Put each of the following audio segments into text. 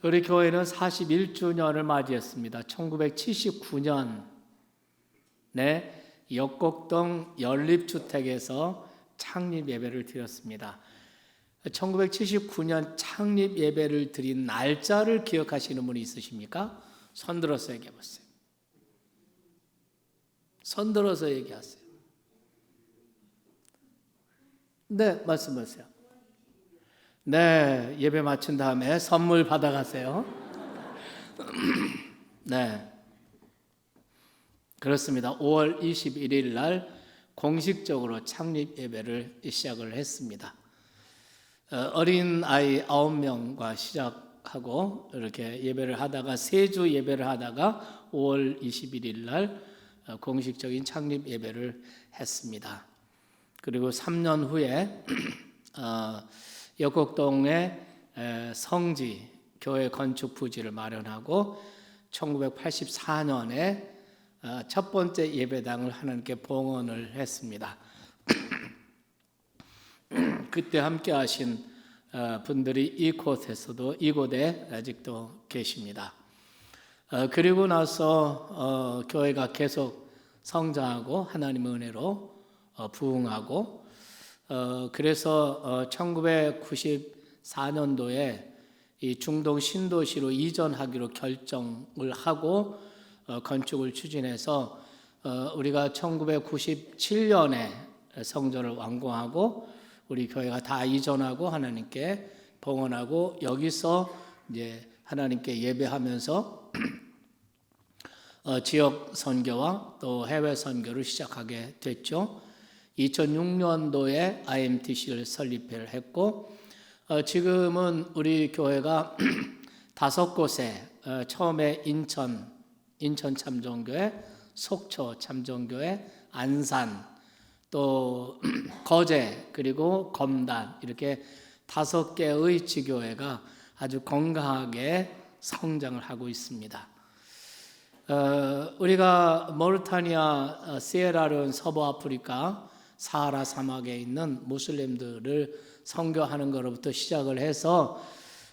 우리 교회는 41주년을 맞이했습니다. 1979년에 역곡동 연립주택에서 창립 예배를 드렸습니다. 1979년 창립 예배를 드린 날짜를 기억하시는 분이 있으십니까? 손들어서 얘기해 보세요. 손들어서 얘기하세요. 네, 말씀하세요. 네, 예배 마친 다음에 선물 받아가세요. 네, 그렇습니다. 5월 21일 날 공식적으로 창립 예배를 시작을 했습니다. 어린 아이 9명과 시작하고 이렇게 예배를 하다가 3주 예배를 하다가 5월 21일 날 공식적인 창립 예배를 했습니다. 그리고 3년 후에 역곡동에 성지 교회 건축 부지를 마련하고 1984년에 첫 번째 예배당을 하나님께 봉헌을 했습니다. 그때 함께 하신 분들이 이곳에 아직도 계십니다. 그리고 나서 교회가 계속 성장하고 하나님의 은혜로 부흥하고 그래서 1994년도에 이 중동 신도시로 이전하기로 결정을 하고 건축을 추진해서 우리가 1997년에 성전을 완공하고 우리 교회가 다 이전하고 하나님께 봉헌하고 여기서 이제 하나님께 예배하면서 지역 선교와 또 해외 선교를 시작하게 됐죠. 2006년도에 IMTC를 설립을 했고 지금은 우리 교회가 5곳에 처음에 인천 참정교회, 속초 참정교회, 안산, 또 거제 그리고 검단 이렇게 5개의 지교회가 아주 건강하게 성장을 하고 있습니다. 우리가 모리타니아, 시에라레온, 서부 아프리카 사하라 사막에 있는 무슬림들을 선교하는 것부터 시작을 해서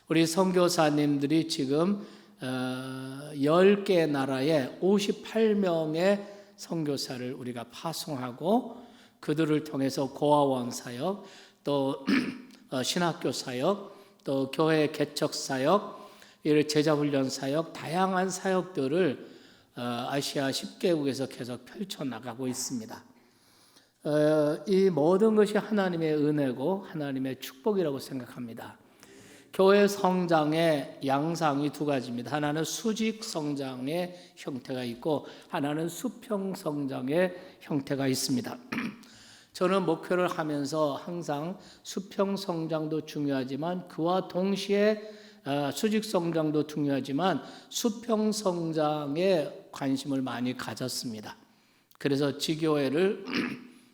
우리 선교사님들이 지금 10개 나라에 58명의 선교사를 우리가 파송하고 그들을 통해서 고아원 사역, 또 신학교 사역, 또 교회 개척 사역, 제자훈련 사역, 다양한 사역들을 아시아 10개국에서 계속 펼쳐나가고 있습니다. 이 모든 것이 하나님의 은혜고 하나님의 축복이라고 생각합니다. 교회 성장의 양상이 2가지입니다. 하나는 수직 성장의 형태가 있고 하나는 수평 성장의 형태가 있습니다. 저는 목표를 하면서 항상 수평 성장도 중요하지만 그와 동시에 수직 성장도 중요하지만 수평 성장에 관심을 많이 가졌습니다. 그래서 지교회를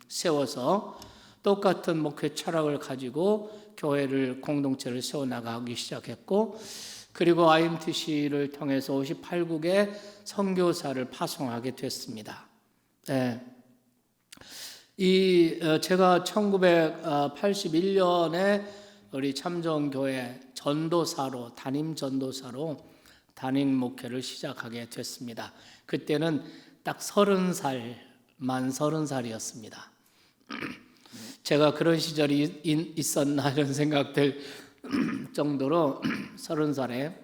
세워서 똑같은 목회 철학을 가지고 교회를 공동체를 세워나가기 시작했고 그리고 IMTC를 통해서 58국의 선교사를 파송하게 됐습니다. 네. 제가 1981년에 우리 참정교회 전도사로 담임 목회를 시작하게 됐습니다. 그때는 딱 30만 30살이었습니다. 제가 그런 시절이 있었나 이런 생각들 정도로 30살에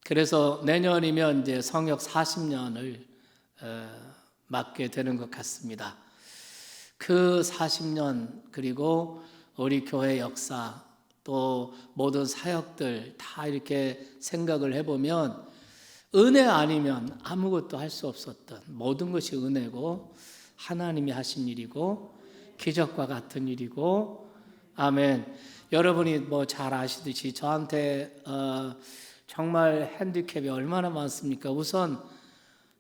그래서 내년이면 이제 성역 40년을 맞게 되는 것 같습니다. 그 40년 그리고 우리 교회 역사 또 모든 사역들 다 이렇게 생각을 해보면 은혜 아니면 아무것도 할 수 없었던 모든 것이 은혜고 하나님이 하신 일이고 기적과 같은 일이고 아멘. 여러분이 뭐 잘 아시듯이 저한테 정말 핸디캡이 얼마나 많습니까? 우선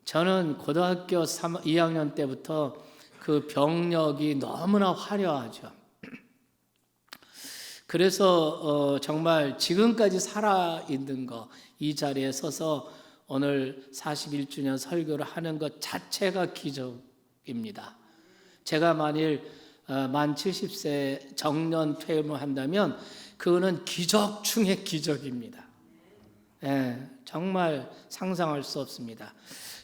저는 고등학교 2학년 때부터 그 병력이 너무나 화려하죠. 그래서 정말 지금까지 살아있는 거 이 자리에 서서 오늘 41주년 설교를 하는 것 자체가 기적입니다. 제가 만일 만 70세 정년 퇴임을 한다면 그거는 기적 중의 기적입니다. 정말 상상할 수 없습니다.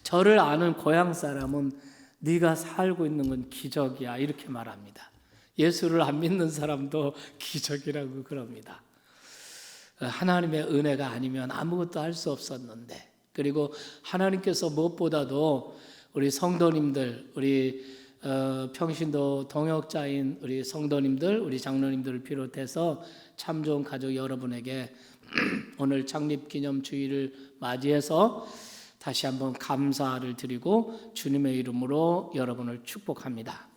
저를 아는 고향 사람은 네가 살고 있는 건 기적이야 이렇게 말합니다. 예수를 안 믿는 사람도 기적이라고 그럽니다. 하나님의 은혜가 아니면 아무것도 할 수 없었는데, 그리고 하나님께서 무엇보다도 우리 성도님들, 우리 평신도 동역자인 우리 성도님들, 우리 장로님들을 비롯해서 참 좋은 가족 여러분에게 오늘 창립기념주일을 맞이해서 다시 한번 감사를 드리고 주님의 이름으로 여러분을 축복합니다.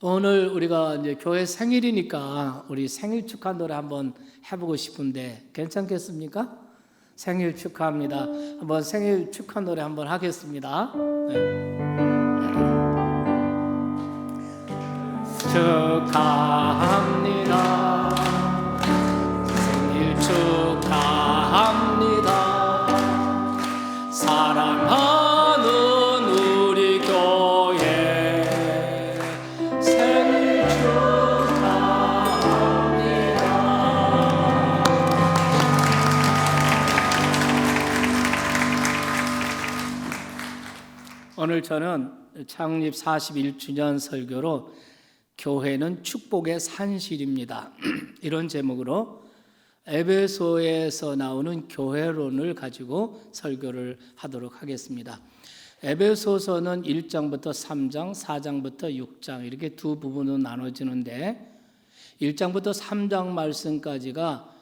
오늘 우리가 이제 교회 생일이니까 우리 생일 축하 노래 한번 해보고 싶은데 괜찮겠습니까? 생일 축하합니다. 한번 생일 축하 노래 한번 하겠습니다. 축하합니다. 생일 축하합니다. 사랑하는 우리 교회 생일 축하합니다. 오늘 저는 창립 41주년 설교로 교회는 축복의 산실입니다. 이런 제목으로 에베소에서 나오는 교회론을 가지고 설교를 하도록 하겠습니다. 에베소서는 1장부터 3장, 4장부터 6장 이렇게 두 부분으로 나눠지는데 1장부터 3장 말씀까지가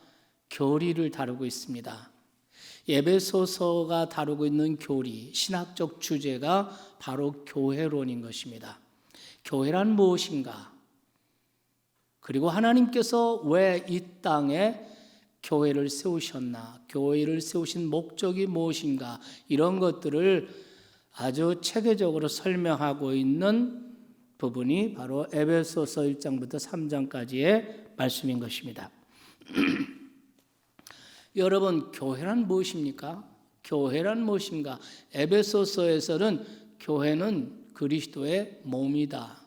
교리를 다루고 있습니다. 에베소서가 다루고 있는 교리, 신학적 주제가 바로 교회론인 것입니다. 교회란 무엇인가? 그리고 하나님께서 왜 이 땅에 교회를 세우셨나? 교회를 세우신 목적이 무엇인가? 이런 것들을 아주 체계적으로 설명하고 있는 부분이 바로 에베소서 1장부터 3장까지의 말씀인 것입니다. 여러분, 교회란 무엇입니까? 교회란 무엇인가? 에베소서에서는 교회는 그리스도의 몸이다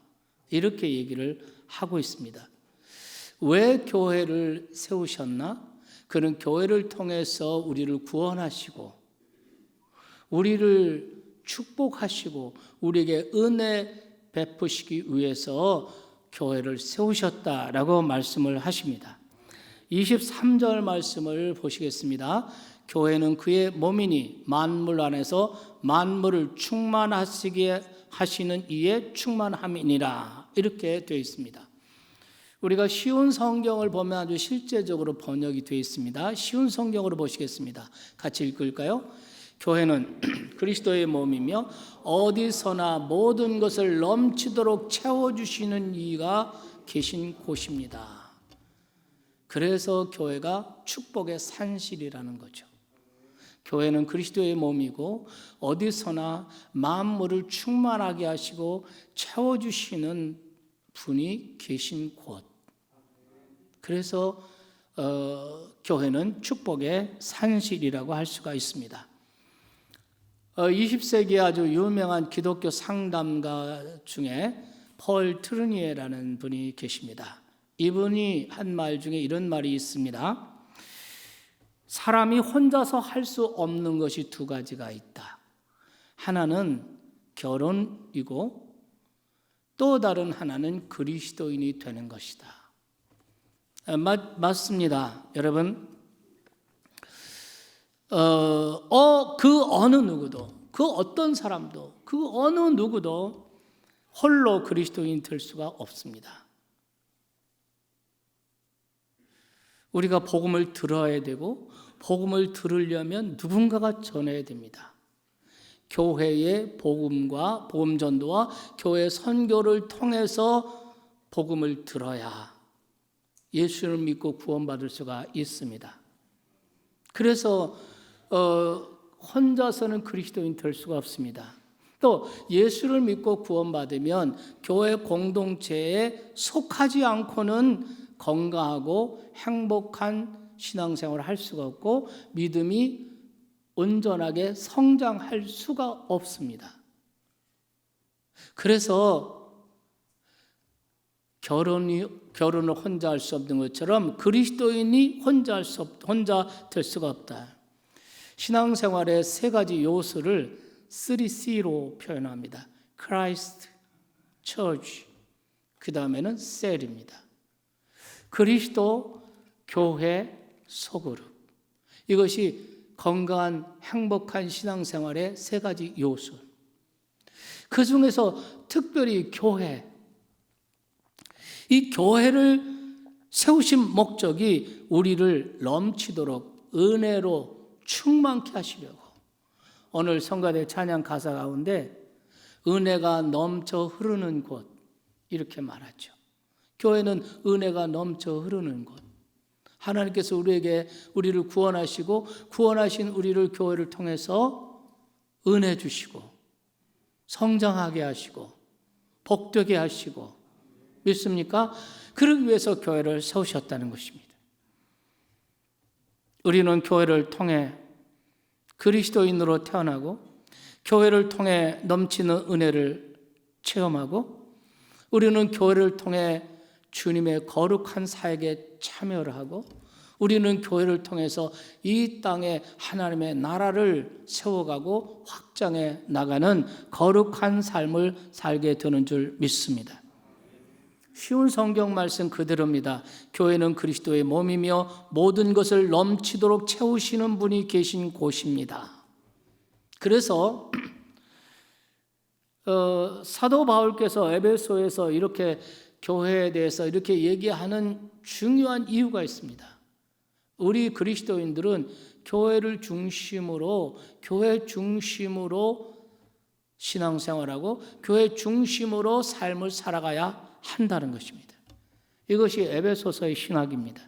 이렇게 얘기를 하고 있습니다. 왜 교회를 세우셨나? 그는 교회를 통해서 우리를 구원하시고 우리를 축복하시고 우리에게 은혜 베푸시기 위해서 교회를 세우셨다라고 말씀을 하십니다. 23절 말씀을 보시겠습니다. 교회는 그의 몸이니 만물 안에서 만물을 충만하시게 하시는 이의 충만함이니라 이렇게 되어 있습니다. 우리가 쉬운 성경을 보면 아주 실제적으로 번역이 되어 있습니다. 쉬운 성경으로 보시겠습니다. 같이 읽을까요? 교회는 그리스도의 몸이며 어디서나 모든 것을 넘치도록 채워주시는 이가 계신 곳입니다. 그래서 교회가 축복의 산실이라는 거죠. 교회는 그리스도의 몸이고 어디서나 만물을 충만하게 하시고 채워주시는 분이 계신 곳. 그래서 교회는 축복의 산실이라고 할 수가 있습니다. 20세기에 아주 유명한 기독교 상담가 중에 폴 트르니에라는 분이 계십니다. 이분이 한 말 중에 이런 말이 있습니다. 사람이 혼자서 할 수 없는 것이 두 가지가 있다. 하나는 결혼이고 또 다른 하나는 그리스도인이 되는 것이다. 맞습니다. 여러분, 그 어느 누구도, 그 어떤 사람도, 그 어느 누구도 홀로 그리스도인 될 수가 없습니다. 우리가 복음을 들어야 되고 복음을 들으려면 누군가가 전해야 됩니다. 교회의 복음과 복음 전도와 교회 선교를 통해서 복음을 들어야 예수를 믿고 구원받을 수가 있습니다. 그래서 혼자서는 그리스도인 될 수가 없습니다. 또 예수를 믿고 구원받으면 교회 공동체에 속하지 않고는 건강하고 행복한 신앙생활을 할 수가 없고 믿음이 온전하게 성장할 수가 없습니다. 그래서 결혼을 혼자 할 수 없는 것처럼 그리스도인이 혼자 될 수가 없다. 신앙생활의 세 가지 요소를 3C로 표현합니다. Christ, Church, 그 다음에는 Cell입니다. 그리스도, 교회, 소그룹. 이것이 건강한 행복한 신앙생활의 세 가지 요소. 그 중에서 특별히 교회, 이 교회를 세우신 목적이 우리를 넘치도록 은혜로 충만케 하시려고. 오늘 성가대 찬양 가사 가운데 은혜가 넘쳐 흐르는 곳 이렇게 말하죠. 교회는 은혜가 넘쳐 흐르는 곳. 하나님께서 우리를 구원하시고 구원하신 우리를 교회를 통해서 은혜 주시고 성장하게 하시고 복되게 하시고, 믿습니까? 그러기 위해서 교회를 세우셨다는 것입니다. 우리는 교회를 통해 그리스도인으로 태어나고 교회를 통해 넘치는 은혜를 체험하고, 우리는 교회를 통해 주님의 거룩한 사역에 참여를 하고, 우리는 교회를 통해서 이 땅에 하나님의 나라를 세워가고 확장해 나가는 거룩한 삶을 살게 되는 줄 믿습니다. 쉬운 성경 말씀 그대로입니다. 교회는 그리스도의 몸이며 모든 것을 넘치도록 채우시는 분이 계신 곳입니다. 그래서 사도 바울께서 에베소에서 이렇게 교회에 대해서 이렇게 얘기하는 중요한 이유가 있습니다. 우리 그리스도인들은 교회 중심으로 신앙생활하고 교회 중심으로 삶을 살아가야 한다는 것입니다. 이것이 에베소서의 신학입니다.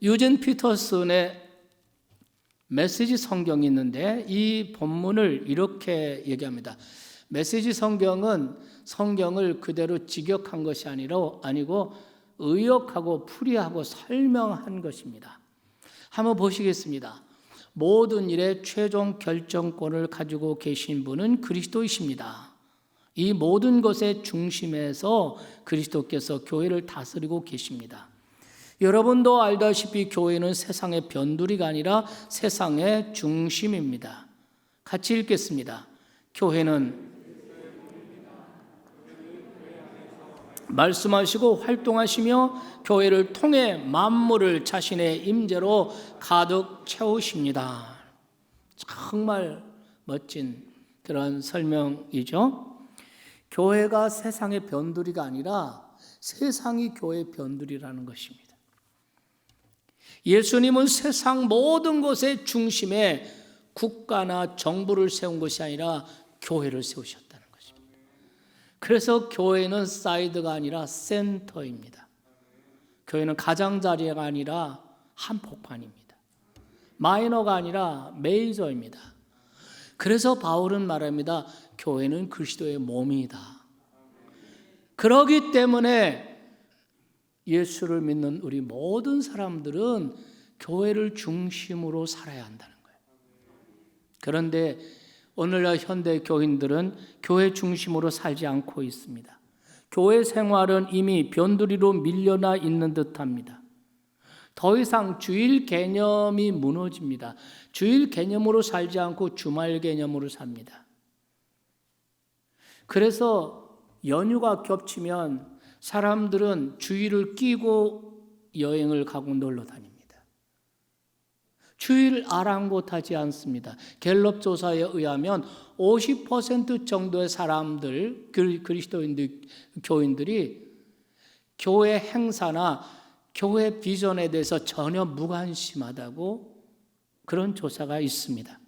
유진 피터슨의 메시지 성경이 있는데 이 본문을 이렇게 얘기합니다. 메시지 성경은 성경을 그대로 직역한 것이 아니고 의역하고 풀이하고 설명한 것입니다. 한번 보시겠습니다. 모든 일의 최종 결정권을 가지고 계신 분은 그리스도이십니다. 이 모든 것의 중심에서 그리스도께서 교회를 다스리고 계십니다. 여러분도 알다시피 교회는 세상의 변두리가 아니라 세상의 중심입니다. 같이 읽겠습니다. 교회는 말씀하시고 활동하시며 교회를 통해 만물을 자신의 임재로 가득 채우십니다. 정말 멋진 그런 설명이죠. 교회가 세상의 변두리가 아니라 세상이 교회의 변두리라는 것입니다. 예수님은 세상 모든 것의 중심에 국가나 정부를 세운 것이 아니라 교회를 세우셨다는 것입니다. 그래서 교회는 사이드가 아니라 센터입니다. 교회는 가장자리가 아니라 한복판입니다. 마이너가 아니라 메이저입니다. 그래서 바울은 말합니다. 교회는 그리스도의 몸이다. 그렇기 때문에 예수를 믿는 우리 모든 사람들은 교회를 중심으로 살아야 한다는 거예요. 그런데 오늘날 현대 교인들은 교회 중심으로 살지 않고 있습니다. 교회 생활은 이미 변두리로 밀려나 있는 듯합니다. 더 이상 주일 개념이 무너집니다. 주일 개념으로 살지 않고 주말 개념으로 삽니다. 그래서 연휴가 겹치면 사람들은 주일을 끼고 여행을 가고 놀러 다닙니다. 주일 아랑곳하지 않습니다. 갤럽 조사에 의하면 50% 정도의 사람들, 그리스도인들, 교인들이 교회 행사나 교회 비전에 대해서 전혀 무관심하다고 그런 조사가 있습니다.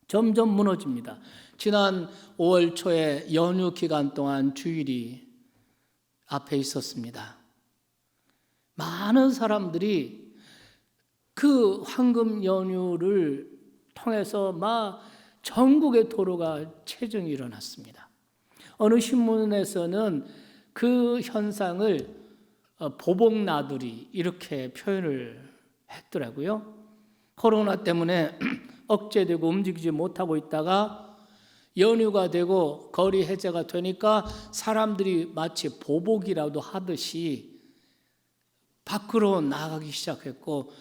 점점 무너집니다. 지난 5월 초에 연휴 기간 동안 주일이 앞에 있었습니다. 많은 사람들이 그 황금 연휴를 통해서 막 전국의 도로가 체증이 일어났습니다. 어느 신문에서는 그 현상을 보복나들이 이렇게 표현을 했더라고요. 코로나 때문에 억제되고 움직이지 못하고 있다가 연휴가 되고 거리 해제가 되니까 사람들이 마치 보복이라도 하듯이 밖으로 나가기 시작했고,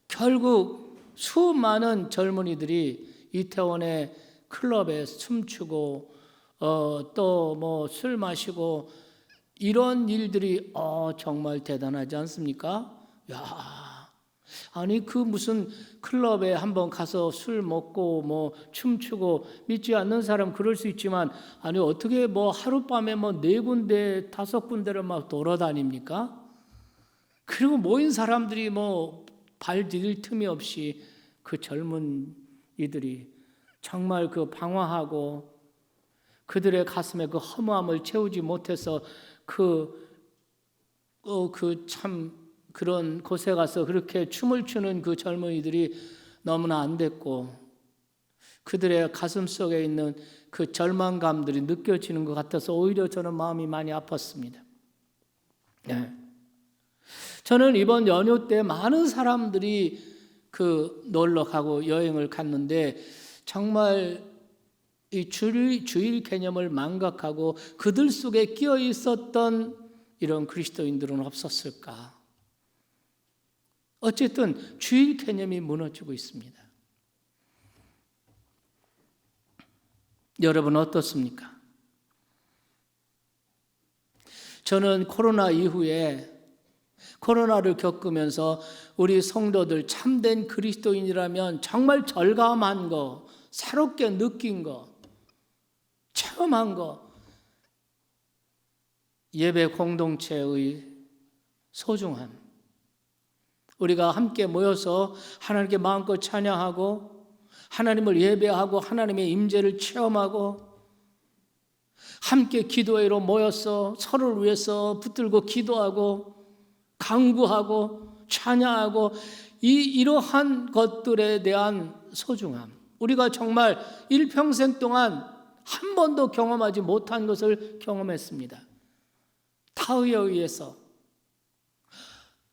결국 수많은 젊은이들이 이태원의 클럽에 춤추고 또 뭐 술 마시고 이런 일들이 정말 대단하지 않습니까? 야, 아니 그 무슨 클럽에 한번 가서 술 먹고 뭐 춤추고, 믿지 않는 사람 그럴 수 있지만, 아니 어떻게 뭐 하룻밤에 뭐 4군데 5군데를 막 돌아다닙니까? 그리고 모인 사람들이 뭐 발 디딜 틈이 없이 그 젊은 이들이 정말 그 방황하고 그들의 가슴에 그 허무함을 채우지 못해서 참 그런 곳에 가서 그렇게 춤을 추는 그 젊은이들이 너무나 안 됐고, 그들의 가슴 속에 있는 그 절망감들이 느껴지는 것 같아서 오히려 저는 마음이 많이 아팠습니다. 네. 저는 이번 연휴 때 많은 사람들이 그 놀러 가고 여행을 갔는데, 정말 이 주일 개념을 망각하고 그들 속에 끼어 있었던 이런 그리스도인들은 없었을까? 어쨌든 주일 개념이 무너지고 있습니다. 여러분 어떻습니까? 저는 코로나 이후에 코로나를 겪으면서 우리 성도들 참된 그리스도인이라면 정말 절감한 거, 새롭게 느낀 거, 체험한 거, 예배 공동체의 소중함. 우리가 함께 모여서 하나님께 마음껏 찬양하고 하나님을 예배하고 하나님의 임재를 체험하고 함께 기도회로 모여서 서로를 위해서 붙들고 기도하고 강구하고 찬양하고 이러한 것들에 대한 소중함, 우리가 정말 일평생 동안 한 번도 경험하지 못한 것을 경험했습니다. 타의에 의해서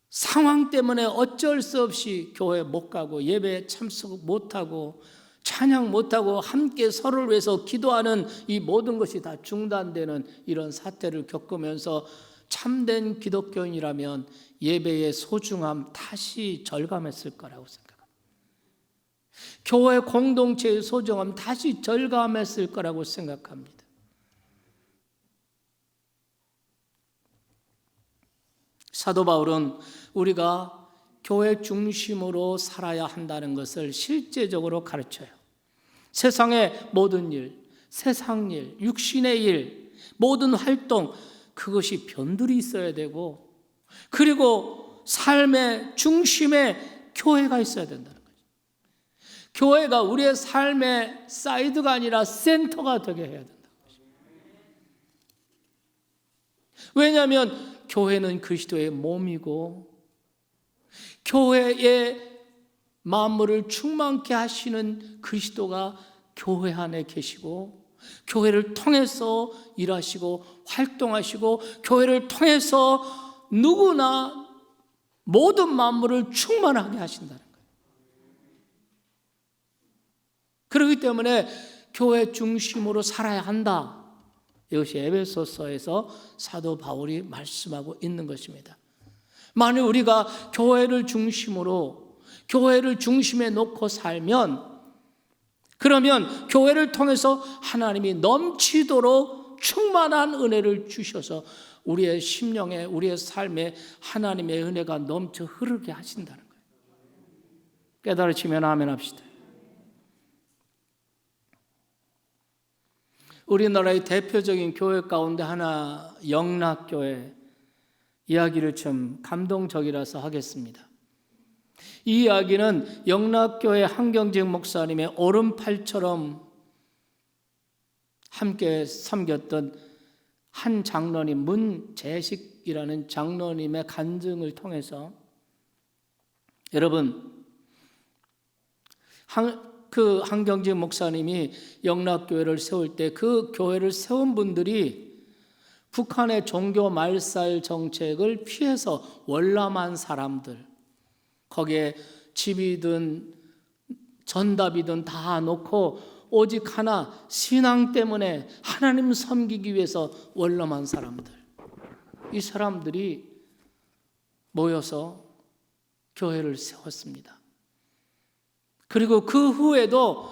상황 때문에 어쩔 수 없이 교회 못 가고 예배 참석 못하고 찬양 못하고 함께 서로를 위해서 기도하는 이 모든 것이 다 중단되는 이런 사태를 겪으면서 참된 기독교인이라면 예배의 소중함 다시 절감했을 거라고 생각합니다. 교회 공동체의 소중함 다시 절감했을 거라고 생각합니다. 사도 바울은 우리가 교회 중심으로 살아야 한다는 것을 실제적으로 가르쳐요. 세상의 모든 일, 세상 일, 육신의 일, 모든 활동, 그것이 변들이 있어야 되고, 그리고 삶의 중심에 교회가 있어야 된다는 거죠. 교회가 우리의 삶의 사이드가 아니라 센터가 되게 해야 된다는 거죠. 왜냐하면 교회는 그리스도의 몸이고, 교회의 만물을 충만케 하시는 그리스도가 교회 안에 계시고, 교회를 통해서 일하시고 활동하시고, 교회를 통해서 누구나 모든 만물을 충만하게 하신다는 거예요. 그렇기 때문에 교회 중심으로 살아야 한다. 이것이 에베소서에서 사도 바울이 말씀하고 있는 것입니다. 만일 우리가 교회를 중심으로, 교회를 중심에 놓고 살면, 그러면 교회를 통해서 하나님이 넘치도록 충만한 은혜를 주셔서 우리의 심령에, 우리의 삶에 하나님의 은혜가 넘쳐 흐르게 하신다는 거예요. 깨달으시면 아멘 합시다. 우리나라의 대표적인 교회 가운데 하나, 영락교회 이야기를 좀 감동적이라서 하겠습니다. 이 이야기는 영락교회 한경직 목사님의 오른팔처럼 함께 섬겼던 한 장로님, 문재식이라는 장로님의 간증을 통해서, 여러분, 그 한경직 목사님이 영락교회를 세울 때 그 교회를 세운 분들이 북한의 종교 말살 정책을 피해서 월남한 사람들, 거기에 집이든 전답이든 다 놓고 오직 하나, 신앙 때문에 하나님 섬기기 위해서 월남한 사람들, 이 사람들이 모여서 교회를 세웠습니다. 그리고 그 후에도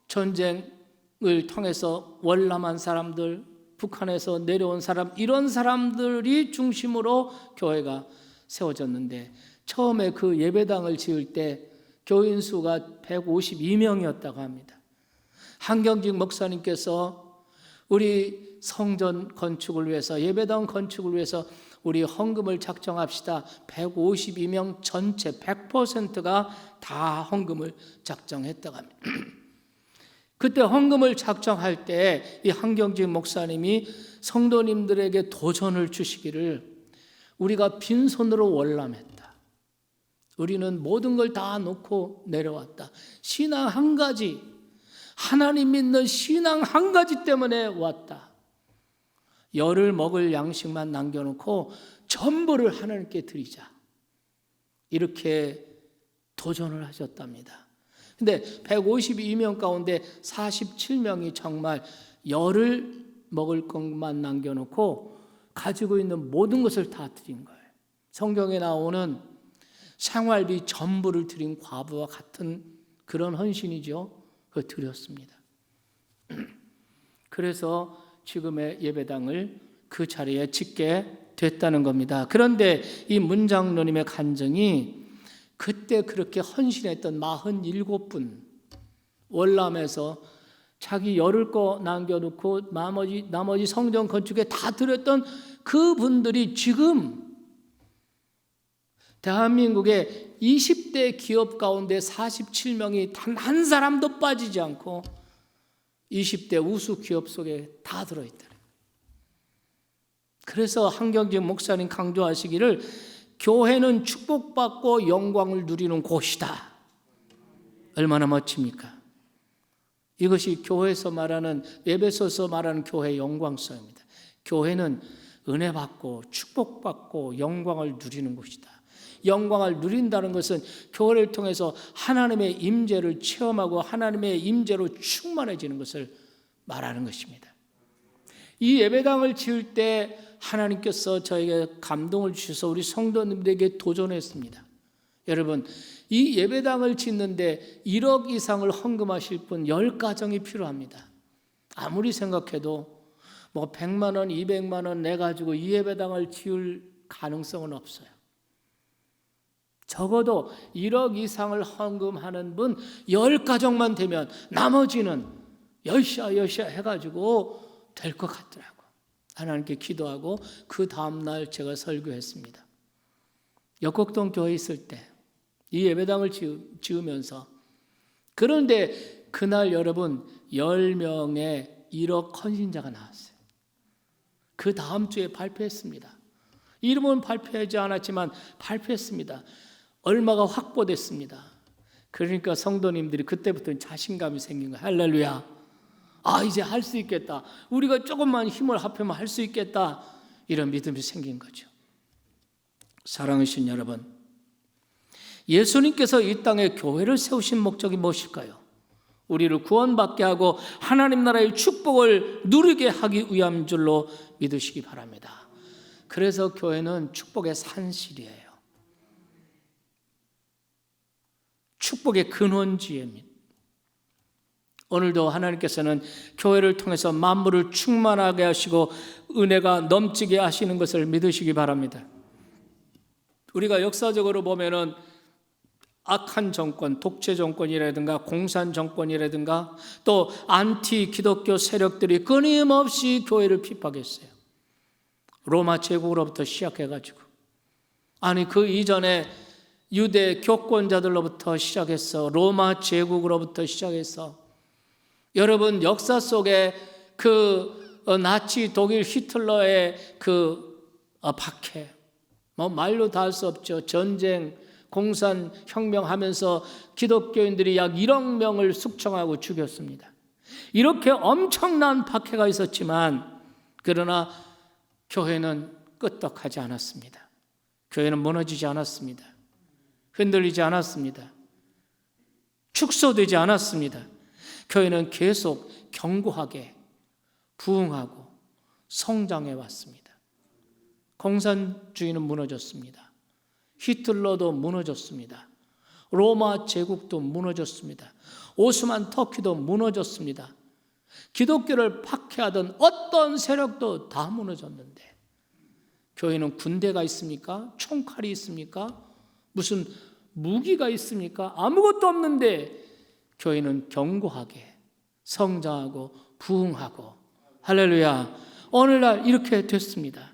전쟁을 통해서 월남한 사람들, 북한에서 내려온 사람, 이런 사람들이 중심으로 교회가 세워졌는데, 처음에 그 예배당을 지을 때 교인 수가 152명이었다고 합니다. 한경직 목사님께서 우리 성전 건축을 위해서, 예배당 건축을 위해서 우리 헌금을 작정합시다. 152명 전체 100%가 다 헌금을 작정했다고 합니다. 그때 헌금을 작정할 때 이 한경직 목사님이 성도님들에게 도전을 주시기를, 우리가 빈손으로 월남했다. 우리는 모든 걸 다 놓고 내려왔다. 신앙 한 가지, 하나님 믿는 신앙 한 가지 때문에 왔다. 열흘 먹을 양식만 남겨놓고 전부를 하나님께 드리자. 이렇게 도전을 하셨답니다. 근데 152명 가운데 47명이 정말 열흘 먹을 것만 남겨놓고 가지고 있는 모든 것을 다 드린 거예요. 성경에 나오는 생활비 전부를 드린 과부와 같은 그런 헌신이죠. 그걸 드렸습니다. 그래서 지금의 예배당을 그 자리에 짓게 됐다는 겁니다. 그런데 이 문장로님의 간증이 그때 그렇게 헌신했던 47분, 월남에서 자기 열흘 거 남겨놓고 나머지 성전 건축에 다 들였던 그분들이 지금 대한민국의 20대 기업 가운데 47명이 단 한 사람도 빠지지 않고 20대 우수 기업 속에 다 들어있다. 그래서 한경직 목사님 강조하시기를, 교회는 축복받고 영광을 누리는 곳이다. 얼마나 멋집니까? 이것이 교회에서 말하는, 에베소서 말하는 교회의 영광성입니다. 교회는 은혜 받고 축복받고 영광을 누리는 곳이다. 영광을 누린다는 것은 교회를 통해서 하나님의 임재를 체험하고 하나님의 임재로 충만해지는 것을 말하는 것입니다. 이 예배당을 지을 때 하나님께서 저에게 감동을 주셔서 우리 성도님들에게 도전했습니다. 여러분, 이 예배당을 짓는데 1억 이상을 헌금하실 분 10가정이 필요합니다. 아무리 생각해도 100만 원, 200만 원 내가지고 이 예배당을 지을 가능성은 없어요. 적어도 1억 이상을 헌금하는 분 10가정만 되면 나머지는 여시아 해가지고 될 것 같더라고요. 하나님께 기도하고 그 다음날 제가 설교했습니다. 역곡동 교회에 있을 때 이 예배당을 지으면서, 그런데 그날 여러분 10명의 1억 헌신자가 나왔어요. 그 다음 주에 발표했습니다. 이름은 발표하지 않았지만 발표했습니다. 얼마가 확보됐습니다. 그러니까 성도님들이 그때부터 자신감이 생긴 거예요. 할렐루야. 이제 할 수 있겠다. 우리가 조금만 힘을 합하면 할 수 있겠다. 이런 믿음이 생긴 거죠. 사랑하신 여러분, 예수님께서 이 땅에 교회를 세우신 목적이 무엇일까요? 우리를 구원받게 하고 하나님 나라의 축복을 누리게 하기 위함 줄로 믿으시기 바랍니다. 그래서 교회는 축복의 산실이에요. 축복의 근원지입니다. 오늘도 하나님께서는 교회를 통해서 만물을 충만하게 하시고 은혜가 넘치게 하시는 것을 믿으시기 바랍니다. 우리가 역사적으로 보면은 악한 정권, 독재 정권이라든가 공산 정권이라든가 또 안티 기독교 세력들이 끊임없이 교회를 핍박했어요. 로마 제국으로부터 시작해가지고, 그 이전에 유대 교권자들로부터 시작해서 로마 제국으로부터 시작해서, 여러분 역사 속에 그 나치 독일 히틀러의 그 박해, 말로 다 할 수 없죠. 전쟁, 공산 혁명하면서 기독교인들이 약 1억 명을 숙청하고 죽였습니다. 이렇게 엄청난 박해가 있었지만, 그러나 교회는 끄떡하지 않았습니다. 교회는 무너지지 않았습니다. 흔들리지 않았습니다. 축소되지 않았습니다. 교회는 계속 견고하게 부흥하고 성장해 왔습니다. 공산주의는 무너졌습니다. 히틀러도 무너졌습니다. 로마 제국도 무너졌습니다. 오스만 터키도 무너졌습니다. 기독교를 박해하던 어떤 세력도 다 무너졌는데 교회는 군대가 있습니까? 총칼이 있습니까? 무슨 무기가 있습니까? 아무것도 없는데 교회는 견고하게 성장하고 부흥하고 할렐루야. 오늘날 이렇게 됐습니다.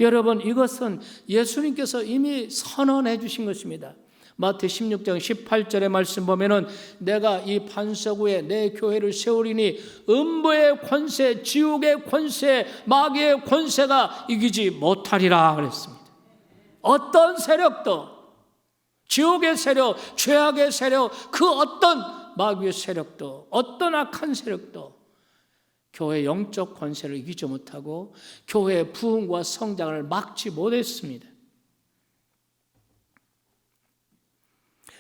여러분, 이것은 예수님께서 이미 선언해 주신 것입니다. 마태 16장 18절의 말씀 보면은 내가 이 반석 위에 내 교회를 세우리니 음부의 권세, 지옥의 권세, 마귀의 권세가 이기지 못하리라 그랬습니다. 어떤 세력도, 지옥의 세력, 죄악의 세력, 그 어떤 마귀의 세력도, 어떤 악한 세력도 교회의 영적 권세를 이기지 못하고 교회의 부흥과 성장을 막지 못했습니다.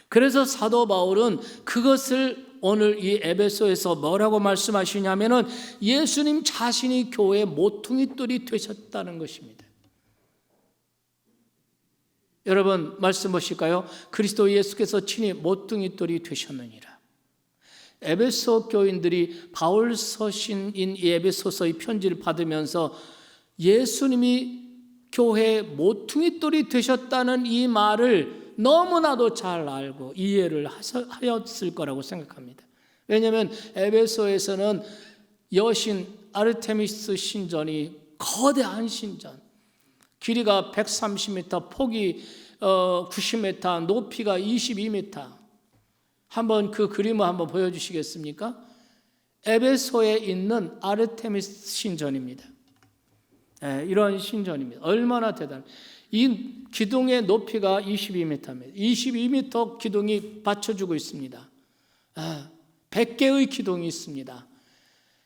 그래서 사도 바울은 그것을 오늘 이 에베소에서 뭐라고 말씀하시냐면은 예수님 자신이 교회의 모퉁이 돌이 되셨다는 것입니다. 여러분 말씀 보실까요? 그리스도 예수께서 친히 모퉁이 돌이 되셨느니라. 에베소 교인들이 바울 서신인 이 에베소서의 편지를 받으면서 예수님이 교회의 모퉁이 돌이 되셨다는 이 말을 너무나도 잘 알고 이해를 하였을 거라고 생각합니다. 왜냐하면 에베소에서는 여신 아르테미스 신전이 거대한 신전, 길이가 130m, 폭이 90m, 높이가 22m. 한번 그 그림을 한번 보여주시겠습니까? 에베소에 있는 아르테미스 신전입니다. 이런 신전입니다. 얼마나 대단해요. 이 기둥의 높이가 22m입니다. 22m 기둥이 받쳐주고 있습니다. 100개의 기둥이 있습니다.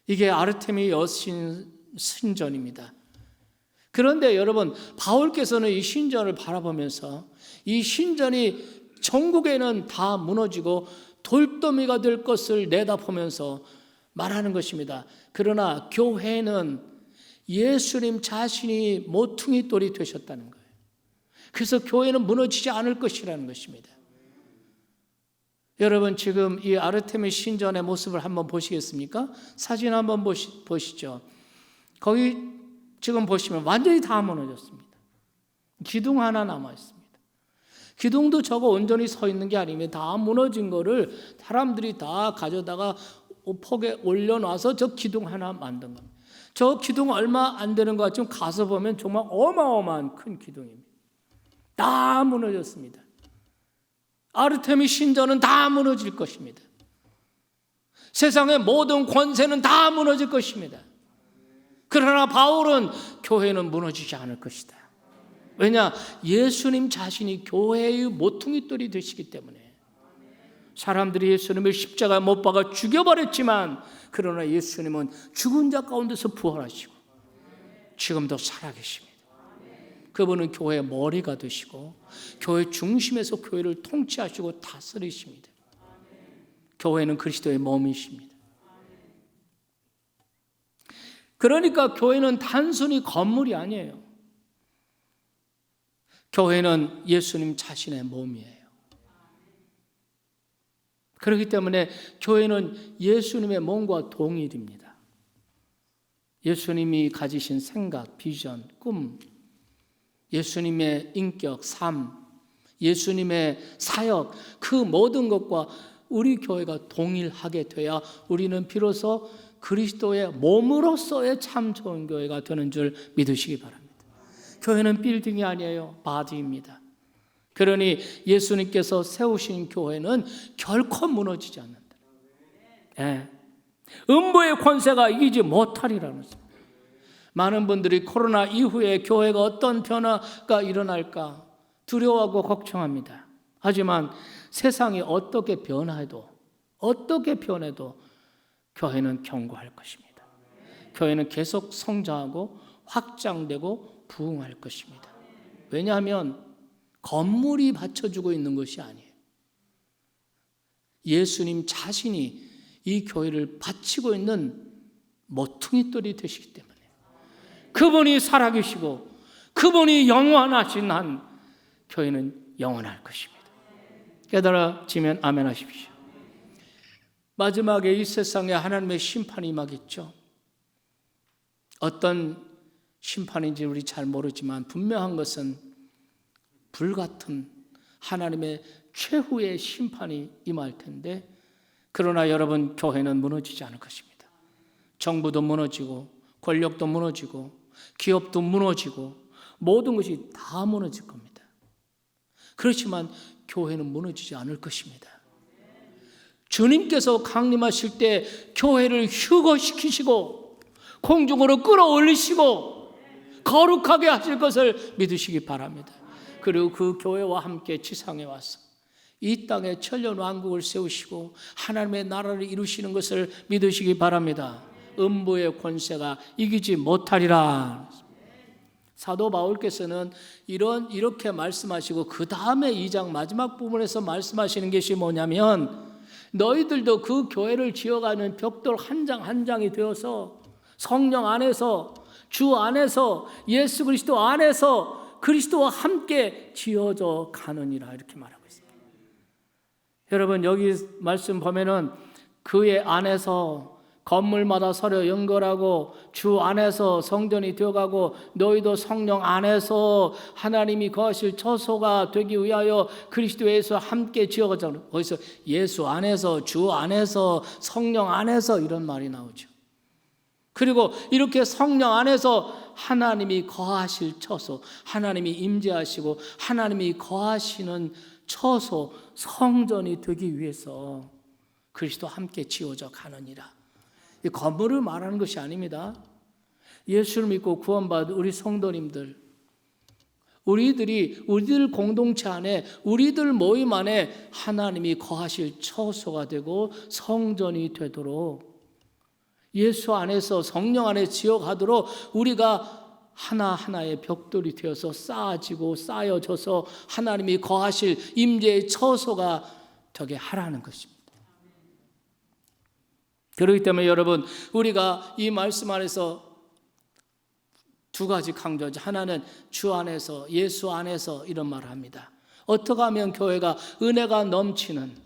이게 아르테미 여신 신전입니다. 그런데 여러분, 바울께서는 이 신전을 바라보면서 이 신전이 전국에는 다 무너지고 돌더미가 될 것을 내다보면서 말하는 것입니다. 그러나 교회는 예수님 자신이 모퉁이 돌이 되셨다는 거예요. 그래서 교회는 무너지지 않을 것이라는 것입니다. 여러분 지금 이 아르테미 신전의 모습을 한번 보시겠습니까? 사진 한번 보시죠. 거기 지금 보시면 완전히 다 무너졌습니다. 기둥 하나 남아 있습니다. 기둥도 저거 온전히 서 있는 게 아니면 다 무너진 거를 사람들이 다 가져다가 폭에 올려놔서 저 기둥 하나 만든 겁니다. 저 기둥 얼마 안 되는 것 같지만 가서 보면 정말 어마어마한 큰 기둥입니다. 다 무너졌습니다. 아르테미 신전은 다 무너질 것입니다. 세상의 모든 권세는 다 무너질 것입니다. 그러나 바울은 교회는 무너지지 않을 것이다. 왜냐? 예수님 자신이 교회의 모퉁이 돌이 되시기 때문에. 사람들이 예수님을 십자가에 못 박아 죽여버렸지만 그러나 예수님은 죽은 자 가운데서 부활하시고 지금도 살아계십니다. 그분은 교회의 머리가 되시고 교회 중심에서 교회를 통치하시고 다스리십니다. 교회는 그리스도의 몸이십니다. 그러니까 교회는 단순히 건물이 아니에요. 교회는 예수님 자신의 몸이에요. 그렇기 때문에 교회는 예수님의 몸과 동일입니다. 예수님이 가지신 생각, 비전, 꿈, 예수님의 인격, 삶, 예수님의 사역, 그 모든 것과 우리 교회가 동일하게 돼야 우리는 비로소 그리스도의 몸으로서의 참 좋은 교회가 되는 줄 믿으시기 바랍니다. 교회는 빌딩이 아니에요. 바디입니다. 그러니 예수님께서 세우신 교회는 결코 무너지지 않는다. 음부의 권세가 이기지 못하리라는 것입니다. 많은 분들이 코로나 이후에 교회가 어떤 변화가 일어날까 두려워하고 걱정합니다. 하지만 세상이 어떻게 변해도 교회는 견고할 것입니다. 교회는 계속 성장하고 확장되고 부흥할 것입니다. 왜냐하면 건물이 받쳐주고 있는 것이 아니에요. 예수님 자신이 이 교회를 바치고 있는 모퉁이돌이 되시기 때문에 그분이 살아계시고 그분이 영원하신 한 교회는 영원할 것입니다. 깨달아지면 아멘 하십시오. 마지막에 이 세상에 하나님의 심판이 임하겠죠. 어떤 심판인지 우리 잘 모르지만 분명한 것은 불같은 하나님의 최후의 심판이 임할 텐데, 그러나 여러분, 교회는 무너지지 않을 것입니다. 정부도 무너지고 권력도 무너지고 기업도 무너지고 모든 것이 다 무너질 겁니다. 그렇지만 교회는 무너지지 않을 것입니다. 주님께서 강림하실 때 교회를 휴거시키시고 공중으로 끌어올리시고 거룩하게 하실 것을 믿으시기 바랍니다. 그리고 그 교회와 함께 지상에 와서 이 땅에 천년왕국을 세우시고 하나님의 나라를 이루시는 것을 믿으시기 바랍니다. 음부의 권세가 이기지 못하리라. 사도 바울께서는 이렇게 말씀하시고 그 다음에 2장 마지막 부분에서 말씀하시는 것이 뭐냐면, 너희들도 그 교회를 지어가는 벽돌 한 장 한 장이 되어서 성령 안에서 주 안에서 예수 그리스도 안에서 그리스도와 함께 지어져 가느니라, 이렇게 말하고 있습니다. 여러분, 여기 말씀 보면은 그의 안에서 건물마다 서로 연결하고 주 안에서 성전이 되어가고 너희도 성령 안에서 하나님이 거하실 처소가 되기 위하여 그리스도에서 함께 지어가자. 거기서 예수 안에서 주 안에서 성령 안에서 이런 말이 나오죠. 그리고 이렇게 성령 안에서 하나님이 거하실 처소, 하나님이 임재하시고 하나님이 거하시는 처소, 성전이 되기 위해서 그리스도와 함께 지어져 가느니라. 이 건물을 말하는 것이 아닙니다. 예수를 믿고 구원받은 우리 성도님들, 우리들 공동체 안에, 우리들 모임 안에 하나님이 거하실 처소가 되고 성전이 되도록, 예수 안에서 성령 안에 지어가도록 우리가 하나하나의 벽돌이 되어서 쌓아지고 쌓여져서 하나님이 거하실 임재의 처소가 되게 하라는 것입니다. 그렇기 때문에 여러분, 우리가 이 말씀 안에서 두 가지 강조하죠. 하나는 주 안에서, 예수 안에서 이런 말을 합니다. 어떻게 하면 교회가 은혜가 넘치는,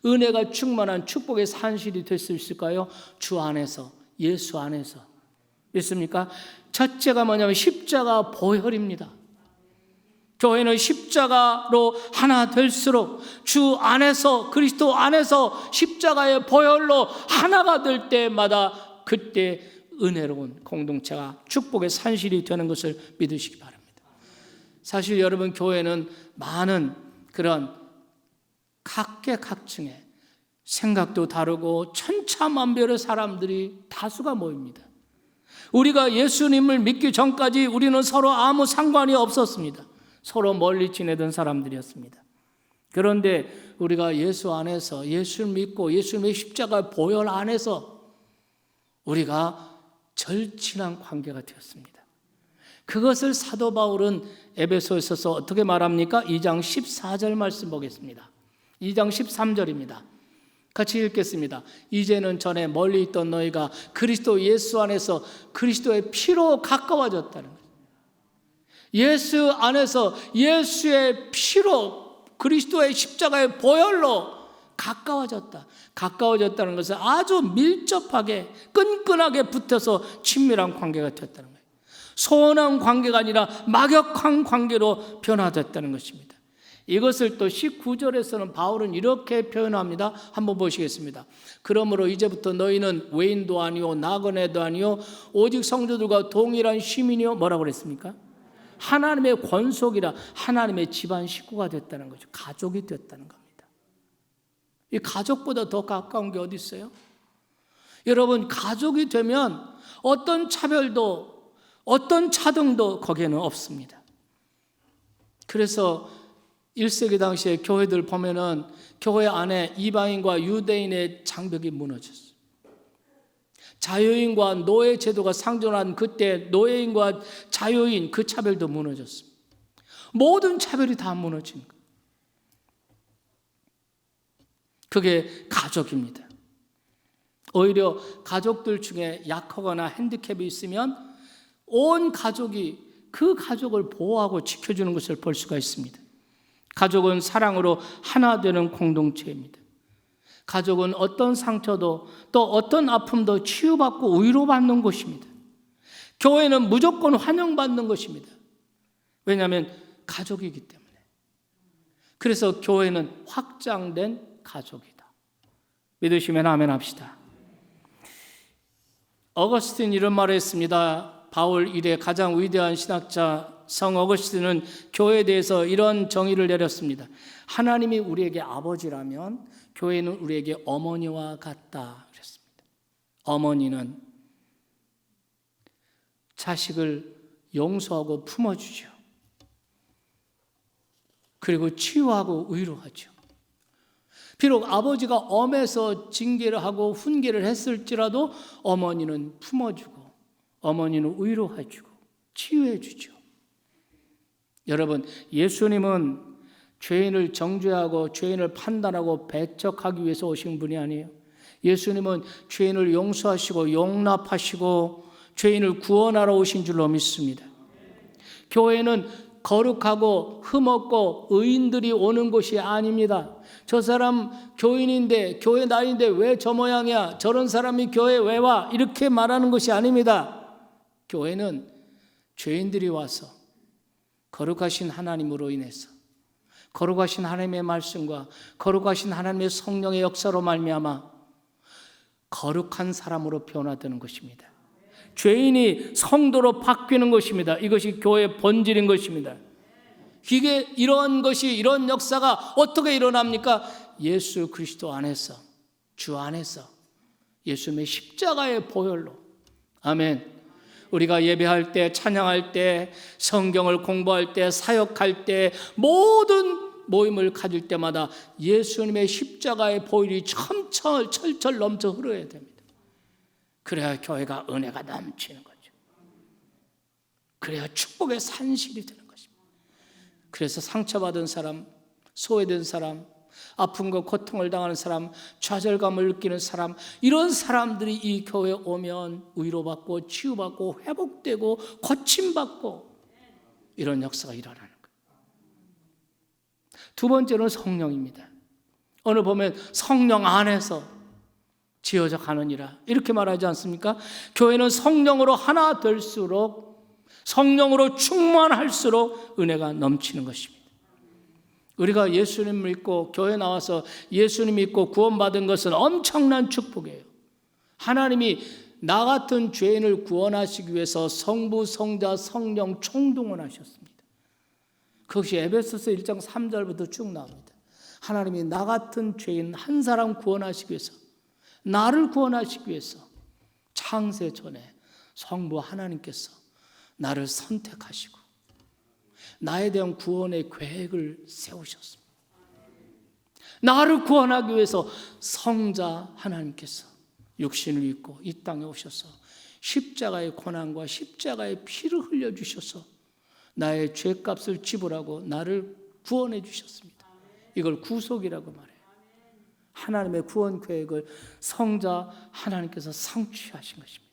은혜가 충만한 축복의 산실이 될 수 있을까요? 주 안에서, 예수 안에서. 믿습니까? 첫째가 뭐냐면 십자가 보혈입니다. 교회는 십자가로 하나 될수록 주 안에서, 그리스도 안에서 십자가의 보혈로 하나가 될 때마다 그때 은혜로운 공동체가 축복의 산실이 되는 것을 믿으시기 바랍니다. 사실 여러분, 교회는 많은 그런 각계각층의 생각도 다르고 천차만별의 사람들이 다수가 모입니다. 우리가 예수님을 믿기 전까지 우리는 서로 아무 상관이 없었습니다. 서로 멀리 지내던 사람들이었습니다. 그런데 우리가 예수 안에서, 예수를 믿고 예수님의 십자가 보혈 안에서 우리가 절친한 관계가 되었습니다. 그것을 사도 바울은 에베소서에서 어떻게 말합니까? 2장 14절 말씀 보겠습니다. 2장 13절입니다. 같이 읽겠습니다. 이제는 전에 멀리 있던 너희가 그리스도 예수 안에서 그리스도의 피로 가까워졌다는 거예요. 예수 안에서 예수의 피로, 그리스도의 십자가의 보혈로 가까워졌다. 가까워졌다는 것은 아주 밀접하게 끈끈하게 붙어서 친밀한 관계가 되었다는 거예요. 소원한 관계가 아니라 막역한 관계로 변화됐다는 것입니다. 이것을 또 19절에서는 바울은 이렇게 표현합니다. 한번 보시겠습니다. 그러므로 이제부터 너희는 외인도 아니요 나그네도 아니요 오직 성도들과 동일한 시민이요, 뭐라고 그랬습니까? 하나님의 권속이라, 하나님의 집안 식구가 됐다는 거죠. 가족이 됐다는 겁니다. 이 가족보다 더 가까운 게 어디 있어요? 여러분, 가족이 되면 어떤 차별도 어떤 차등도 거기에는 없습니다. 그래서 1세기 당시에 교회들 보면은 교회 안에 이방인과 유대인의 장벽이 무너졌어요. 자유인과 노예 제도가 상존한 그때 노예인과 자유인 그 차별도 무너졌습니다. 모든 차별이 다 무너진 거예요. 그게 가족입니다. 오히려 가족들 중에 약하거나 핸디캡이 있으면 온 가족이 그 가족을 보호하고 지켜주는 것을 볼 수가 있습니다. 가족은 사랑으로 하나 되는 공동체입니다. 가족은 어떤 상처도 또 어떤 아픔도 치유받고 위로받는 곳입니다. 교회는 무조건 환영받는 것입니다. 왜냐하면 가족이기 때문에. 그래서 교회는 확장된 가족이다. 믿으시면 아멘 합시다. 어거스틴 이런 말을 했습니다. 바울 이래 가장 위대한 신학자 성 어거스틴은 교회에 대해서 이런 정의를 내렸습니다. 하나님이 우리에게 아버지라면 교회는 우리에게 어머니와 같다 그랬습니다. 어머니는 자식을 용서하고 품어주죠. 그리고 치유하고 위로하죠. 비록 아버지가 엄해서 징계를 하고 훈계를 했을지라도 어머니는 품어주고 어머니는 위로해주고 치유해주죠. 여러분, 예수님은 죄인을 정죄하고 죄인을 판단하고 배척하기 위해서 오신 분이 아니에요. 예수님은 죄인을 용서하시고 용납하시고 죄인을 구원하러 오신 줄로 믿습니다. 교회는 거룩하고 흠없고 의인들이 오는 곳이 아닙니다. 저 사람 교인인데 교회 나이인데 왜 저 모양이야? 저런 사람이 교회 왜 와? 이렇게 말하는 것이 아닙니다. 교회는 죄인들이 와서 거룩하신 하나님으로 인해서 거룩하신 하나님의 말씀과 거룩하신 하나님의 성령의 역사로 말미암아 거룩한 사람으로 변화되는 것입니다. 죄인이 성도로 바뀌는 것입니다. 이것이 교회의 본질인 것입니다. 이게 이런 것이 이런 역사가 어떻게 일어납니까? 예수 그리스도 안에서 주 안에서 예수님의 십자가의 보혈로. 아멘. 우리가 예배할 때, 찬양할 때, 성경을 공부할 때, 사역할 때, 모든 모임을 가질 때마다 예수님의 십자가의 보혈이 철철 넘쳐 흐르어야 됩니다. 그래야 교회가 은혜가 넘치는 거죠. 그래야 축복의 산실이 되는 것입니다. 그래서 상처받은 사람, 소외된 사람, 아픔과 고통을 당하는 사람, 좌절감을 느끼는 사람, 이런 사람들이 이 교회에 오면 위로받고 치유받고 회복되고 고침받고 이런 역사가 일어나는 거예요. 두 번째는 성령입니다. 오늘 보면 성령 안에서 지어져 가느니라 이렇게 말하지 않습니까? 교회는 성령으로 하나 될수록 성령으로 충만할수록 은혜가 넘치는 것입니다. 우리가 예수님 믿고 교회 나와서 예수님 믿고 구원받은 것은 엄청난 축복이에요. 하나님이 나 같은 죄인을 구원하시기 위해서 성부, 성자, 성령 총동원하셨습니다. 그것이 에베소서 1장 3절부터 쭉 나옵니다. 하나님이 나 같은 죄인 한 사람 구원하시기 위해서 나를 구원하시기 위해서 창세 전에 성부 하나님께서 나를 선택하시고 나에 대한 구원의 계획을 세우셨습니다. 나를 구원하기 위해서 성자 하나님께서 육신을 입고 이 땅에 오셔서 십자가의 고난과 십자가의 피를 흘려주셔서 나의 죄값을 지불하고 나를 구원해 주셨습니다. 이걸 구속이라고 말해요. 하나님의 구원 계획을 성자 하나님께서 성취하신 것입니다.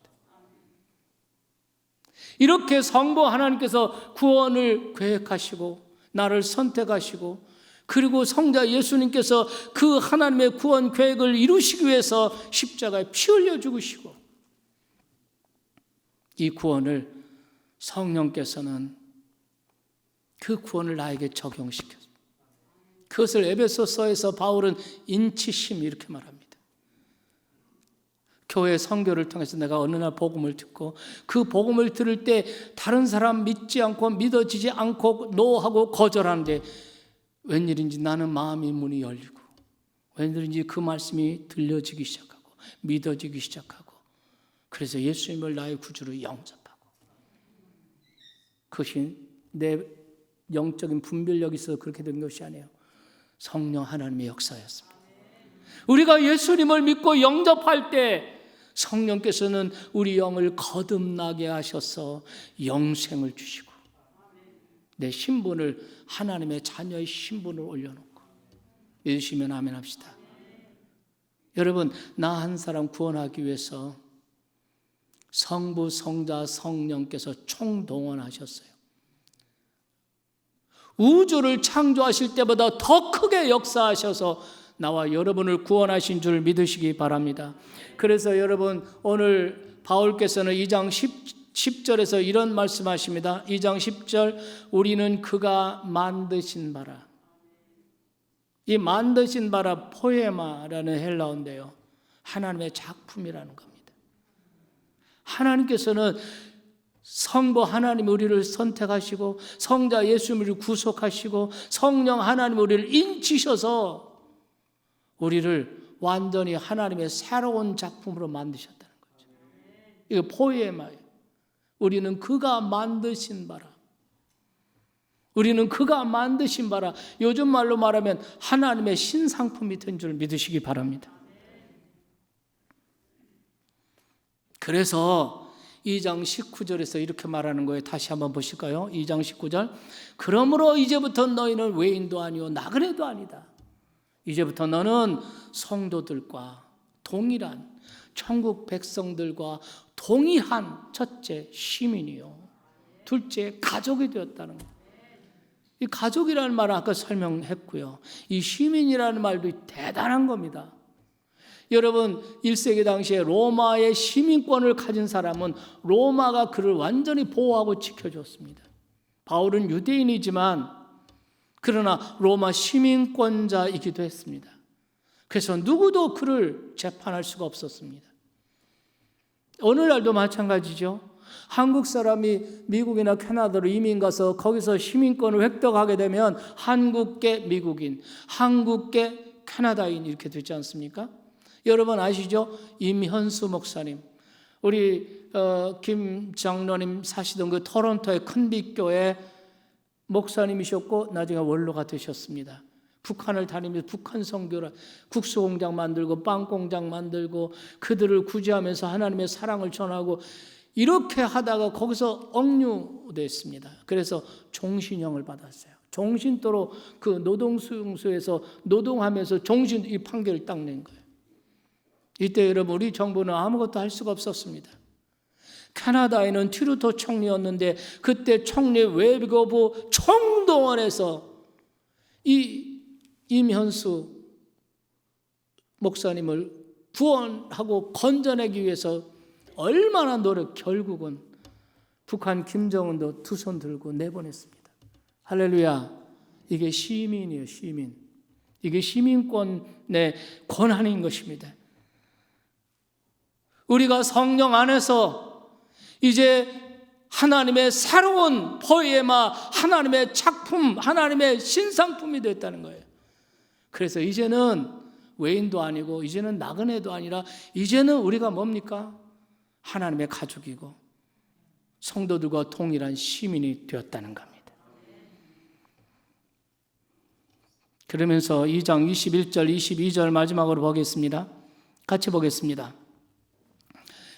이렇게 성부 하나님께서 구원을 계획하시고 나를 선택하시고 그리고 성자 예수님께서 그 하나님의 구원 계획을 이루시기 위해서 십자가에 피 흘려 죽으시고 이 구원을 성령께서는 그 구원을 나에게 적용시켰습니다. 그것을 에베소서에서 바울은 인치심 이렇게 말합니다. 교회 선교를 통해서 내가 어느 날 복음을 듣고 그 복음을 들을 때 다른 사람 믿지 않고 믿어지지 않고 노하고 거절하는데 웬일인지 나는 마음의 문이 열리고 웬일인지 그 말씀이 들려지기 시작하고 믿어지기 시작하고 그래서 예수님을 나의 구주로 영접하고 그것이 내 영적인 분별력이 있어서 그렇게 된 것이 아니에요. 성령 하나님의 역사였습니다. 우리가 예수님을 믿고 영접할 때 성령께서는 우리 영을 거듭나게 하셔서 영생을 주시고 내 신분을 하나님의 자녀의 신분을 올려놓고 믿으시면 아멘 합시다. 여러분, 나 한 사람 구원하기 위해서 성부, 성자, 성령께서 총동원하셨어요. 우주를 창조하실 때보다 더 크게 역사하셔서 나와 여러분을 구원하신 줄 믿으시기 바랍니다. 그래서 여러분, 오늘 바울께서는 2장 10절에서 이런 말씀하십니다. 2장 10절, 우리는 그가 만드신 바라. 이 만드신 바라 포에마라는 헬라어인데요, 하나님의 작품이라는 겁니다. 하나님께서는 성부 하나님 우리를 선택하시고, 성자 예수님 우리를 구속하시고, 성령 하나님 우리를 인치셔서 우리를 완전히 하나님의 새로운 작품으로 만드셨다는 거죠. 이거 포에마예요. 우리는 그가 만드신 바라. 우리는 그가 만드신 바라. 요즘 말로 말하면 하나님의 신상품이 된 줄 믿으시기 바랍니다. 그래서 2장 19절에서 이렇게 말하는 거예요. 다시 한번 보실까요? 2장 19절. 그러므로 이제부터 너희는 외인도 아니요 나그네도 아니다. 이제부터 너는 성도들과 동일한 천국 백성들과 동의한 첫째 시민이요, 둘째 가족이 되었다는 거예요. 이 가족이라는 말은 아까 설명했고요, 이 시민이라는 말도 대단한 겁니다. 여러분, 1세기 당시에 로마의 시민권을 가진 사람은 로마가 그를 완전히 보호하고 지켜줬습니다. 바울은 유대인이지만 그러나 로마 시민권자이기도 했습니다. 그래서 누구도 그를 재판할 수가 없었습니다. 오늘날도 마찬가지죠. 한국 사람이 미국이나 캐나다로 이민 가서 거기서 시민권을 획득하게 되면 한국계 미국인, 한국계 캐나다인 이렇게 되지 않습니까? 여러분 아시죠? 임현수 목사님, 우리 김 장로님 사시던 그 토론토의 큰빛교회 목사님이셨고 나중에 원로가 되셨습니다. 북한을 다니면서 북한 선교를, 국수공장 만들고 빵공장 만들고 그들을 구제하면서 하나님의 사랑을 전하고 이렇게 하다가 거기서 억류됐습니다. 그래서 종신형을 받았어요. 종신도로 그 노동수용소에서 노동하면서 종신 이 판결을 딱 낸 거예요. 이때 여러분, 우리 정부는 아무것도 할 수가 없었습니다. 캐나다에는 트루도 총리였는데 그때 총리 외교부 총동원해서 이 임현수 목사님을 구원하고 건져내기 위해서 얼마나 결국은 북한 김정은도 두 손 들고 내보냈습니다. 할렐루야. 이게 시민이에요, 시민. 이게 시민권의 권한인 것입니다. 우리가 성령 안에서 이제 하나님의 새로운 포에마, 하나님의 작품, 하나님의 신상품이 됐다는 거예요. 그래서 이제는 외인도 아니고 이제는 나그네도 아니라 이제는 우리가 뭡니까? 하나님의 가족이고 성도들과 동일한 시민이 되었다는 겁니다. 그러면서 2장 21절, 22절 마지막으로 보겠습니다. 같이 보겠습니다.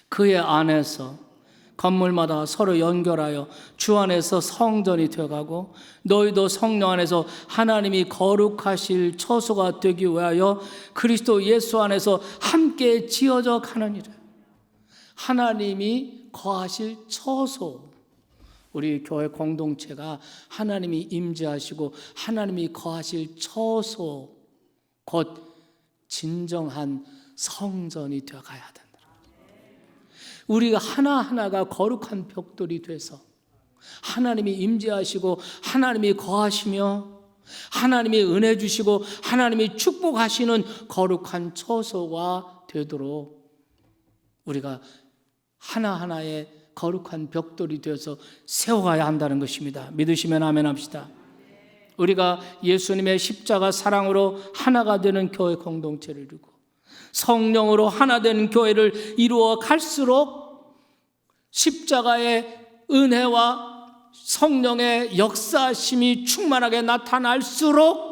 그의 안에서 건물마다 서로 연결하여 주 안에서 성전이 되어가고 너희도 성령 안에서 하나님이 거룩하실 처소가 되기 위하여 그리스도 예수 안에서 함께 지어져 가느니라. 하나님이 거하실 처소, 우리 교회 공동체가 하나님이 임재하시고 하나님이 거하실 처소, 곧 진정한 성전이 되어가야 한다. 우리가 하나하나가 거룩한 벽돌이 돼서 하나님이 임재하시고 하나님이 거하시며 하나님이 은혜 주시고 하나님이 축복하시는 거룩한 처소가 되도록 우리가 하나하나의 거룩한 벽돌이 되어서 세워가야 한다는 것입니다. 믿으시면 아멘 합시다. 우리가 예수님의 십자가 사랑으로 하나가 되는 교회 공동체를 이루고 성령으로 하나 되는 교회를 이루어 갈수록 십자가의 은혜와 성령의 역사심이 충만하게 나타날수록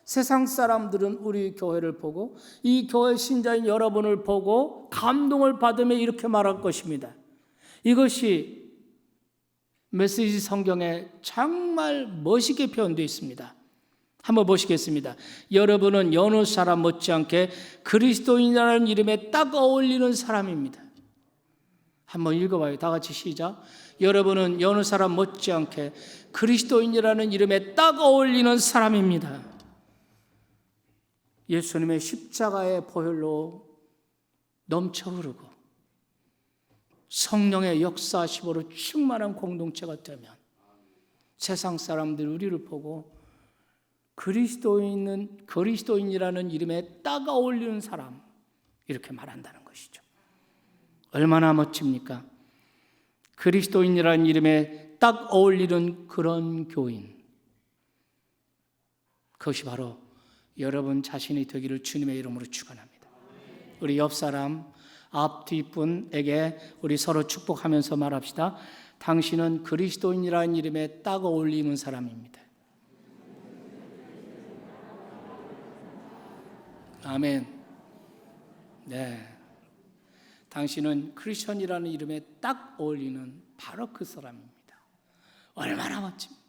세상 사람들은 우리 교회를 보고 이 교회 신자인 여러분을 보고 감동을 받으며 이렇게 말할 것입니다. 이것이 메시지 성경에 정말 멋있게 표현되어 있습니다. 한번 보시겠습니다. 여러분은 여느 사람 못지않게 그리스도인이라는 이름에 딱 어울리는 사람입니다. 한번 읽어봐요. 다 같이 시작. 여러분은 여느 사람 못지않게 그리스도인이라는 이름에 딱 어울리는 사람입니다. 예수님의 십자가의 보혈로 넘쳐 흐르고 성령의 역사하심으로 충만한 공동체가 되면 세상 사람들 우리를 보고 그리스도인이라는 이름에 딱 어울리는 사람, 이렇게 말한다는 것이죠. 얼마나 멋집니까? 그리스도인이라는 이름에 딱 어울리는 그런 교인, 그것이 바로 여러분 자신이 되기를 주님의 이름으로 축원합니다. 우리 옆 사람, 앞 뒷분에게 우리 서로 축복하면서 말합시다. 당신은 그리스도인이라는 이름에 딱 어울리는 사람입니다. 아멘. 네, 당신은 크리스천이라는 이름에 딱 어울리는 바로 그 사람입니다. 얼마나 멋집니까?